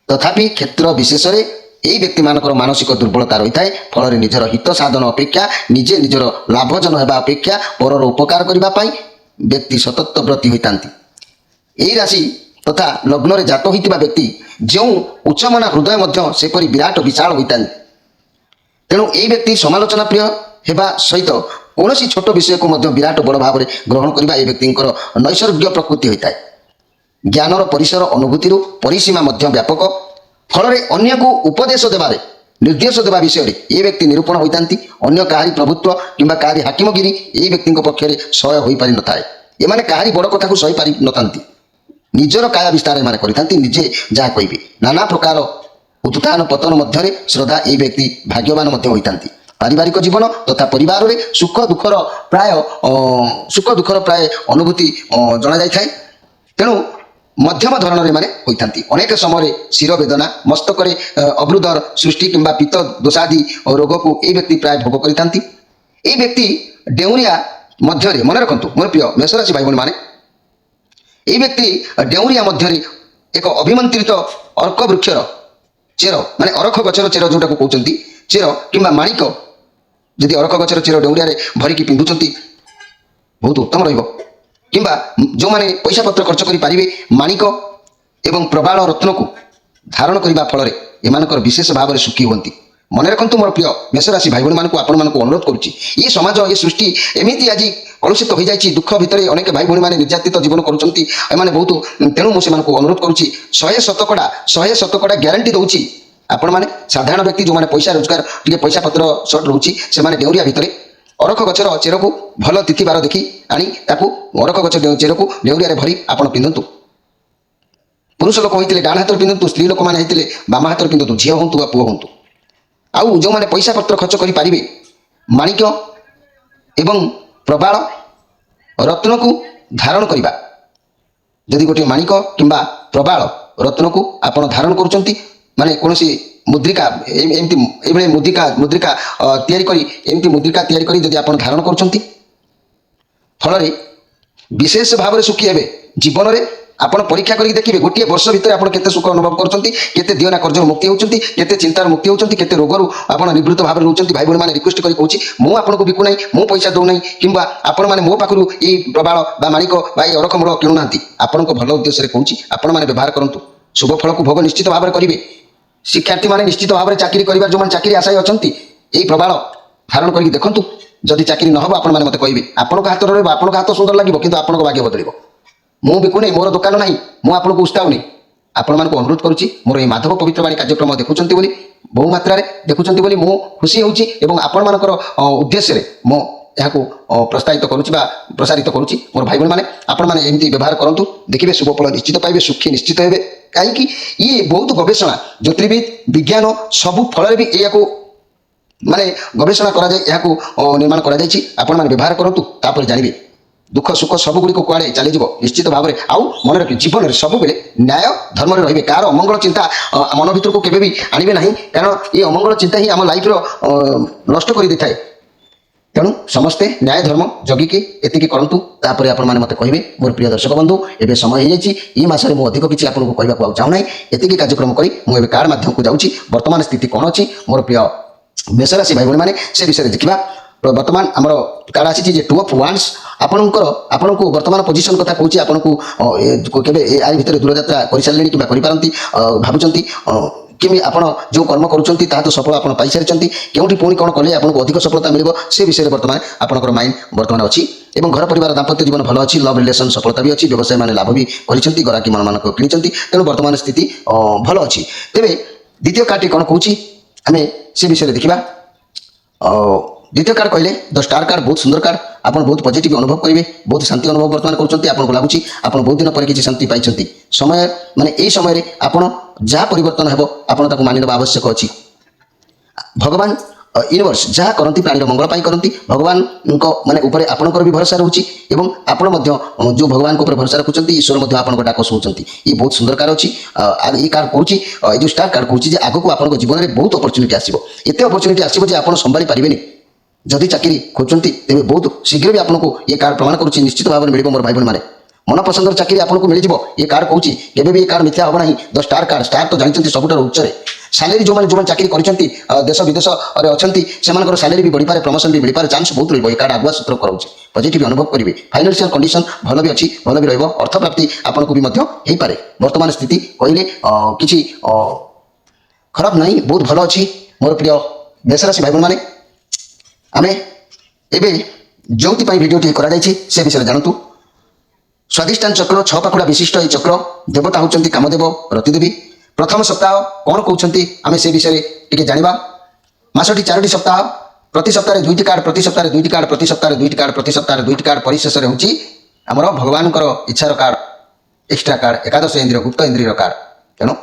ତଥାପି କ୍ଷେତ୍ର ବିଶେଷରେ ଏହି ବ୍ୟକ୍ତିମାନଙ୍କର ମାନସିକ ଦୁର୍ବଳତା ରହିଥାଏ। ଫଳରେ ନିଜର ହିତ ସାଧନ ଅପେକ୍ଷା ନିଜେ ନିଜର ଲାଭଜନ ହେବା ଅପେକ୍ଷା ପରର ଉପକାର କରିବା ପାଇଁ ବ୍ୟକ୍ତି ସତତବ୍ରତୀ ହୋଇଥାନ୍ତି। ଏହି ରାଶି ତଥା ଲଗ୍ନରେ ଜାତ ହୋଇଥିବା ବ୍ୟକ୍ତି ଯେଉଁ ଉଚ୍ଚମନା ହୃଦୟ ମଧ୍ୟ ସେପରି ବିରାଟ ବିଶାଳ ହୋଇଥାନ୍ତି। ତେଣୁ ଏହି ବ୍ୟକ୍ତି ସମାଲୋଚନା ପ୍ରିୟ ହେବା ସହିତ କୌଣସି ଛୋଟ ବିଷୟକୁ ମଧ୍ୟ ବିରାଟ ବଡ଼ ଭାବରେ ଗ୍ରହଣ କରିବା ଏହି ବ୍ୟକ୍ତିଙ୍କର ନୈସର୍ଗିକ ପ୍ରକୃତି ହୋଇଥାଏ। ଜ୍ଞାନର ପରିସର ଅନୁଭୂତିରୁ ପରିସୀମା ମଧ୍ୟ ବ୍ୟାପକ। ଫଳରେ ଅନ୍ୟକୁ ଉପଦେଶ ଦେବାରେ, ନିର୍ଦ୍ଦେଶ ଦେବା ବିଷୟରେ ଏ ବ୍ୟକ୍ତି ନିରୂପଣ ହୋଇଥାନ୍ତି। ଅନ୍ୟ କାହାରି ପ୍ରଭୁତ୍ୱ କିମ୍ବା କାହାରି ହାକିମଗିରି ଏହି ବ୍ୟକ୍ତିଙ୍କ ପକ୍ଷରେ ସହ୍ୟ ହୋଇପାରିନଥାଏ। ଏମାନେ କାହାରି ବଡ଼ କଥାକୁ ସହିପାରିନଥାନ୍ତି। ନିଜର କାୟା ବିସ୍ତାର ଏମାନେ କରିଥାନ୍ତି, ନିଜେ ଯାହା କହିବେ। ନାନା ପ୍ରକାର ଉତ୍ଥାନ ପତନ ମଧ୍ୟରେ ଶ୍ରଦ୍ଧା ଏହି ବ୍ୟକ୍ତି ଭାଗ୍ୟବାନ ମଧ୍ୟ ହୋଇଥାନ୍ତି। ପାରିବାରିକ ଜୀବନ ତଥା ପରିବାରରେ ସୁଖ ଦୁଃଖର ପ୍ରାୟ ଅନୁଭୂତି ଜଣାଯାଇଥାଏ। ତେଣୁ ମଧ୍ୟମ ଧରଣର ଏମାନେ ହୋଇଥାନ୍ତି। ଅନେକ ସମୟରେ ଶିର ବେଦନା, ମସ୍ତକରେ ଅବୃଦ୍ଧର ସୃଷ୍ଟି କିମ୍ବା ପିତ୍ତ ଦୋଷାଦି ରୋଗକୁ ଏହି ବ୍ୟକ୍ତି ପ୍ରାୟ ଭୋଗ କରିଥାନ୍ତି। ଏହି ବ୍ୟକ୍ତି ଡେଉଁରିଆ ମଧ୍ୟରେ, ମନେ ରଖନ୍ତୁ ମୋର ପ୍ରିୟ ମେଷରାଶି ଭାଇ ଭଉଣୀମାନେ, ଏହି ବ୍ୟକ୍ତି ଡେଉଁରିଆ ମଧ୍ୟରେ ଏକ ଅଭିମନ୍ତ୍ରିତ ଅର୍କ ବୃକ୍ଷର ଚେର, ମାନେ ଅରଖ ଗଛର ଚେର ଯେଉଁଟାକୁ କହୁଛନ୍ତି ଚେର କିମ୍ବା ମାଣିକ, ଯଦି ଅରଖ ଗଛର ଚେର ଡେଉଁରିଆରେ ଭରିକି ପିନ୍ଧୁଛନ୍ତି ବହୁତ ଉତ୍ତମ ରହିବ। କିମ୍ବା ଯେଉଁମାନେ ପଇସା ପତ୍ର ଖର୍ଚ୍ଚ କରିପାରିବେ ମାଣିକ ଏବଂ ପ୍ରବାଳ ରତ୍ନକୁ ଧାରଣ କରିବା ଫଳରେ ଏମାନଙ୍କର ବିଶେଷ ଭାବରେ ସୁଖୀ ହୁଅନ୍ତି। ମନେ ରଖନ୍ତୁ ମୋର ପ୍ରିୟ ମେଷରାଶି ଭାଇ ଭଉଣୀମାନଙ୍କୁ ଆପଣମାନଙ୍କୁ ଅନୁରୋଧ କରୁଛି, ଏ ସମାଜ ଏ ସୃଷ୍ଟି ଏମିତି ଆଜି କଳୁଷିତ ହୋଇଯାଇଛି, ଦୁଃଖ ଭିତରେ ଅନେକ ଭାଇ ଭଉଣୀମାନେ ନିର୍ଯାତିତ ଜୀବନ କରୁଛନ୍ତି ଏମାନେ ବହୁତ। ତେଣୁ ମୁଁ ସେମାନଙ୍କୁ ଅନୁରୋଧ କରୁଛି, 100% ଗ୍ୟାରେଣ୍ଟି ଦେଉଛି, ଆପଣମାନେ ସାଧାରଣ ବ୍ୟକ୍ତି ଯେଉଁମାନେ ପଇସା ରୋଜଗାର ଟିକେ ପଇସା ପତ୍ର ସର୍ଟ ରହୁଛି, ସେମାନେ ଡେଉଁରିଆ ଭିତରେ ଅରଖ ଗଛର ଚେରକୁ ଭଲ ତିଥିବାର ଦେଖି ଆଣି ତାକୁ ଅରଖ ଗଛ ଚେରକୁ ଡେଉଁରିଆରେ ଭରି ଆପଣ ପିନ୍ଧନ୍ତୁ। ପୁରୁଷ ଲୋକ ହୋଇଥିଲେ ଡାହାଣ ହାତରେ ପିନ୍ଧନ୍ତୁ, ସ୍ତ୍ରୀ ଲୋକମାନେ ହେଇଥିଲେ ବାମ ହାତରେ ପିନ୍ଧନ୍ତୁ, ଝିଅ ହୁଅନ୍ତୁ ବା ପୁଅ ହୁଅନ୍ତୁ। ଆଉ ଯେଉଁମାନେ ପଇସା ପତ୍ର ଖର୍ଚ୍ଚ କରିପାରିବେ ମାଣିକ୍ୟ ଏବଂ ପ୍ରବାଳ ରତ୍ନକୁ ଧାରଣ କରିବା, ଯଦି ଗୋଟିଏ ମାଣିକ କିମ୍ବା ପ୍ରବାଳ ରତ୍ନକୁ ଆପଣ ଧାରଣ କରୁଛନ୍ତି, ମାନେ କୌଣସି ମୁଦ୍ରିକା ଏମିତି ଏଇଭଳି ମୁଦ୍ରିକା ତିଆରି କରି ଯଦି ଆପଣ ଧାରଣ କରୁଛନ୍ତି, ଫଳରେ ବିଶେଷ ଭାବରେ ସୁଖୀ ହେବେ। ଜୀବନରେ ଆପଣ ପରୀକ୍ଷା କରିକି ଦେଖିବେ, ଗୋଟିଏ ବର୍ଷ ଭିତରେ ଆପଣ କେତେ ସୁଖ ଅନୁଭବ କରୁଛନ୍ତି, କେତେ ଦିଅନା କର୍ଜରୁ ମୁକ୍ତି ହେଉଛନ୍ତି, କେତେ ଚିନ୍ତାର ମୁକ୍ତି ହେଉଛନ୍ତି, କେତେ ରୋଗରୁ ଆପଣ ନିବୃତ୍ତ ଭାବରେ ରହୁଛନ୍ତି। ଭାଇ ଭଉଣୀମାନେ ରିକ୍ୱେଷ୍ଟ କରି କହୁଛି, ମୁଁ ଆପଣଙ୍କୁ ବିକୁ ନାହିଁ, ମୁଁ ପଇସା ଦେଉନାହିଁ, କିମ୍ବା ଆପଣମାନେ ମୋ ପାଖରୁ ଏଇ ପ୍ରବାଳ ବା ମାଣିକ ବା ଏଇ ଅରଖ ମୂଳ କିଣୁନାହାନ୍ତି। ଆପଣଙ୍କ ଭଲ ଉଦ୍ଦେଶ୍ୟରେ କହୁଛି, ଆପଣମାନେ ବ୍ୟବହାର କରନ୍ତୁ। ଶୁଭ ଫଳକୁ ଭୋଗ ନିଶ୍ଚିତ ଭାବରେ କରିବେ। ଶିକ୍ଷାର୍ଥୀମାନେ ନିଶ୍ଚିତ ଭାବରେ ଚାକିରି କରିବାର ଯେଉଁମାନେ ଚାକିରି ଆଶାୟୀ ଅଛନ୍ତି, ଏଇ ପ୍ରବାଳ ଧାରଣ କରିକି ଦେଖନ୍ତୁ। ଯଦି ଚାକିରି ନ ହେବ ଆପଣମାନେ ମୋତେ କହିବେ, ଆପଣଙ୍କ ହାତରେ ରହିବ, ଆପଣଙ୍କ ହାତ ସୁନ୍ଦର ଲାଗିବ, କିନ୍ତୁ ଆପଣଙ୍କ ଭାଗ୍ୟ ବଦଳିବ। ମୁଁ ବିକୁ ନାହିଁ, ମୋର ଦୋକାନ ନାହିଁ, ମୁଁ ଆପଣଙ୍କୁ ଉସ୍ତାଉନି। ଆପଣମାନଙ୍କୁ ଅନୁରୋଧ କରୁଛି, ମୋର ଏହି ମାଧବ ପବିତ୍ରବାଣୀ କାର୍ଯ୍ୟକ୍ରମ ଦେଖୁଛନ୍ତି ବୋଲି, ବହୁ ମାତ୍ରାରେ ଦେଖୁଛନ୍ତି ବୋଲି ମୁଁ ଖୁସି ହେଉଛି ଏବଂ ଆପଣମାନଙ୍କର ଉଦ୍ଦେଶ୍ୟରେ ମୁଁ ଏହାକୁ ପ୍ରସ୍ତାବିତ କରୁଛି ବା ପ୍ରସାରିତ କରୁଛି। ମୋର ଭାଇ ଭଉଣୀମାନେ, ଆପଣମାନେ ଏମିତି ବ୍ୟବହାର କରନ୍ତୁ, ଦେଖିବେ ଶୁଭ ଫଳ ନିଶ୍ଚିତ ପାଇବେ, ସୁଖୀ ନିଶ୍ଚିତ ହେବେ। କାହିଁକି ଇଏ ବହୁତ ଗବେଷଣା, ଜ୍ୟୋତିର୍ବିଦ ବିଜ୍ଞାନ ସବୁ ଫଳରେ ବି ଏହାକୁ ମାନେ ଗବେଷଣା କରାଯାଇ ଏହାକୁ ନିର୍ମାଣ କରାଯାଇଛି। ଆପଣମାନେ ବ୍ୟବହାର କରନ୍ତୁ, ତାପରେ ଜାଣିବେ ଦୁଃଖ ସୁଖ ସବୁଗୁଡ଼ିକ କୁଆଡ଼େ ଚାଲିଯିବ ନିଶ୍ଚିତ ଭାବରେ। ଆଉ ମନେ ରଖିବେ, ଜୀବନରେ ସବୁବେଳେ ନ୍ୟାୟ ଧର୍ମରେ ରହିବେ। କାହାର ଅମଙ୍ଗଳ ଚିନ୍ତା ମନ ଭିତରକୁ କେବେ ବି ଆଣିବେ ନାହିଁ, କାରଣ ଏ ଅମଙ୍ଗଳ ଚିନ୍ତା ହିଁ ଆମ ଲାଇଫର ନଷ୍ଟ କରିଦେଇଥାଏ। ତେଣୁ ସମସ୍ତେ ନ୍ୟାୟ ଧର୍ମ ଜଗିକି ଏତିକି କରନ୍ତୁ, ତାପରେ ଆପଣମାନେ ମୋତେ କହିବେ। ମୋର ପ୍ରିୟ ଦର୍ଶକ ବନ୍ଧୁ, ଏବେ ସମୟ ହେଇଯାଇଛି, ଏହି ମାସରେ ମୁଁ ଅଧିକ କିଛି ଆପଣଙ୍କୁ କହିବାକୁ ଆଉ ଚାହୁଁନାହିଁ। ଏତିକି କାର୍ଯ୍ୟକ୍ରମ କରି ମୁଁ ଏବେ କାର୍ଡ଼ ମାଧ୍ୟମକୁ ଯାଉଛି। ବର୍ତ୍ତମାନ ସ୍ଥିତି କ'ଣ ଅଛି ମୋର ପ୍ରିୟ ମେଷରାଶି ଭାଇ ଭଉଣୀମାନେ, ସେ ବିଷୟରେ ଦେଖିବା। ବର୍ତ୍ତମାନ ଆମର କାର୍ଡ଼ ଆସିଛି ଯେ 2 of Wands। ଆପଣଙ୍କୁ ବର୍ତ୍ତମାନ ପୋଜିସନ୍ କଥା କହୁଛି, ଆପଣଙ୍କୁ କେବେ ଏଇ ଭିତରେ ଦୂରଯାତ୍ରା କରିସାରିଲେଣି କିମ୍ବା କରିପାରନ୍ତି, ଭାବୁଛନ୍ତି କେମିତି ଆପଣ ଯେଉଁ କର୍ମ କରୁଛନ୍ତି ତାହା ତ ସଫଳ ଆପଣ ପାଇସାରିଛନ୍ତି, କେଉଁଠି ପୁଣି କ'ଣ କଲେ ଆପଣଙ୍କୁ ଅଧିକ ସଫଳତା ମିଳିବ, ସେ ବିଷୟରେ ବର୍ତ୍ତମାନ ଆପଣଙ୍କର ମାଇଣ୍ଡ ବର୍ତ୍ତମାନ ଅଛି। ଏବଂ ଘର ପରିବାର ଦାମ୍ପତ୍ୟ ଜୀବନ ଭଲ ଅଛି, ଲଭ୍ ରିଲେସନ୍ ସଫଳତା ବି ଅଛି, ବ୍ୟବସାୟୀମାନେ ଲାଭ ବି କରିଛନ୍ତି, ଗରାକୀ ମାନଙ୍କୁ କିଣିଛନ୍ତି। ତେଣୁ ବର୍ତ୍ତମାନ ସ୍ଥିତି ଭଲ ଅଛି। ତେବେ ଦ୍ୱିତୀୟ କାର୍ଡ଼ଟି କ'ଣ କହୁଛି ଆମେ ସେ ବିଷୟରେ ଦେଖିବା। ଦ୍ୱିତୀୟ କାର୍ଡ଼ କହିଲେ ଦ ଷ୍ଟାର କାର୍ଡ଼, ବହୁତ ସୁନ୍ଦର କାର୍ଡ଼। ଆପଣ ବହୁତ ପଜିଟିଭ ଅନୁଭବ କରିବେ, ବହୁତ ଶାନ୍ତି ଅନୁଭବ ବର୍ତ୍ତମାନ କରୁଛନ୍ତି। ଆପଣଙ୍କୁ ଲାଗୁଛି ଆପଣ ବହୁତ ଦିନ ପରେ କିଛି ଶାନ୍ତି ପାଇଛନ୍ତି। ସମୟ ମାନେ ଏହି ସମୟରେ ଆପଣ ଯାହା ପରିବର୍ତ୍ତନ ହେବ ଆପଣ ତାକୁ ମାନିନେବା ଆବଶ୍ୟକ ଅଛି। ଭଗବାନ ୟୁନିଭର୍ସ ଯାହା କରନ୍ତି ପ୍ରାଣୀର ମଙ୍ଗଳ ପାଇଁ କରନ୍ତି। ଭଗବାନଙ୍କ ମାନେ ଉପରେ ଆପଣଙ୍କର ବି ଭରସା ରହୁଛି ଏବଂ ଆପଣ ମଧ୍ୟ ଯେଉଁ ଭଗବାନଙ୍କ ଉପରେ ଭରସା ରଖୁଛନ୍ତି, ଈଶ୍ୱର ମଧ୍ୟ ଆପଣଙ୍କ ଡାକ ଶୁଣୁଛନ୍ତି। ଇଏ ବହୁତ ସୁନ୍ଦର କାର୍ଡ଼ ଅଛି। ଏଇ କାର୍ଡ଼ କହୁଛି, ଏ ଯେଉଁ ଷ୍ଟାର କାର୍ଡ଼ କହୁଛି ଯେ ଆଗକୁ ଆପଣଙ୍କ ଜୀବନରେ ବହୁତ ଅପରଚ୍ୟୁନିଟି ଆସିବ। ଏତେ ଅପରଚ୍ୟୁନିଟି ଆସିବ ଯେ ଆପଣ ସମ୍ଭାଳି ପାରିବେନି। ଯଦି ଚାକିରି ଖୋଜୁଛନ୍ତି ତେବେ ବହୁତ ଶୀଘ୍ର ବି ଆପଣଙ୍କୁ ଏ କାର୍ଡ଼ ପ୍ରମାଣ କରୁଛି ନିଶ୍ଚିତ ଭାବରେ ମିଳିବ। ମୋର ଭାଇ ଭଉଣୀମାନେ, ମନ ପସନ୍ଦର ଚାକିରି ଆପଣଙ୍କୁ ମିଳିଯିବ। ଏ କାର୍ଡ଼ କହୁଛି କେବେ ବି ଏ କାର୍ଡ଼ ମିଥ୍ୟା ହେବ ନାହିଁ। ଦ ଷ୍ଟାର କାର୍ଡ଼, ଷ୍ଟାର ତ ଜାଣିଛନ୍ତି ସବୁଠାରୁ ଉଚ୍ଚରେ। ସାଲେରୀ ଯେଉଁମାନେ ଚାକିରି କରିଛନ୍ତି, ଦେଶ ବିଦେଶରେ ଅଛନ୍ତି, ସେମାନଙ୍କର ସାଲେରୀ ବି ବଢ଼ିପାରେ, ପ୍ରମୋସନ୍ ବି ମିଳିପାରେ, ଚାନ୍ସ ବହୁତ ରହିବ। ଏ କାର୍ଡ଼ ଆଗୁଆ ସୂତ୍ର କରାଉଛି। ପଜିଟିଭ୍ ଅନୁଭବ କରିବେ। ଫାଇନାନ୍ସିଆଲ କଣ୍ଡିସନ୍ ଭଲ ବି ଅଛି, ଭଲ ବି ରହିବ। ଅର୍ଥ ପ୍ରାପ୍ତି ଆପଣଙ୍କୁ ବି ମଧ୍ୟ ହେଇପାରେ। ବର୍ତ୍ତମାନ ସ୍ଥିତି କହିଲେ କିଛି ଖରାପ ନାହିଁ, ବହୁତ ଭଲ ଅଛି। ମୋର ପ୍ରିୟ ମେଷରାଶି ଭାଇ ଭଉଣୀମାନେ, ଆମେ ଏବେ ଯେଉଁଥିପାଇଁ ଭିଡ଼ିଓଟି କରାଯାଇଛି ସେ ବିଷୟରେ ଜାଣନ୍ତୁ। ସ୍ୱାଧିଷ୍ଠାନ ଚକ୍ର 6 ପାଖୁଡ଼ା ବିଶିଷ୍ଟ ଏହି ଚକ୍ର, ଦେବତା ହେଉଛନ୍ତି କାମଦେବ ରତିଦେବୀ। ପ୍ରଥମ ସପ୍ତାହ କ'ଣ କହୁଛନ୍ତି ଆମେ ସେ ବିଷୟରେ ଟିକେ ଜାଣିବା। ମାସଟି 4ଟି ସପ୍ତାହ, ପ୍ରତି ସପ୍ତାହରେ 2ଟି କାର୍ଡ଼, ପ୍ରତି ସପ୍ତାହରେ 2ଟି କାର୍ଡ଼, ପ୍ରତି ସପ୍ତାହରେ 2ଟି କାର୍ଡ଼, ପ୍ରତି ସପ୍ତାହରେ 2ଟି କାର୍ଡ଼, ପରିଶେଷରେ ହେଉଛି ଆମର ଭଗବାନଙ୍କର ଇଚ୍ଛାର କାର୍ଡ଼। ଏକ୍ସଟ୍ରା କାର୍ଡ ଏକାଦଶ ଇନ୍ଦ୍ରିୟ ଗୁପ୍ତ ଇନ୍ଦ୍ରିୟର କାର୍ଡ। ତେଣୁ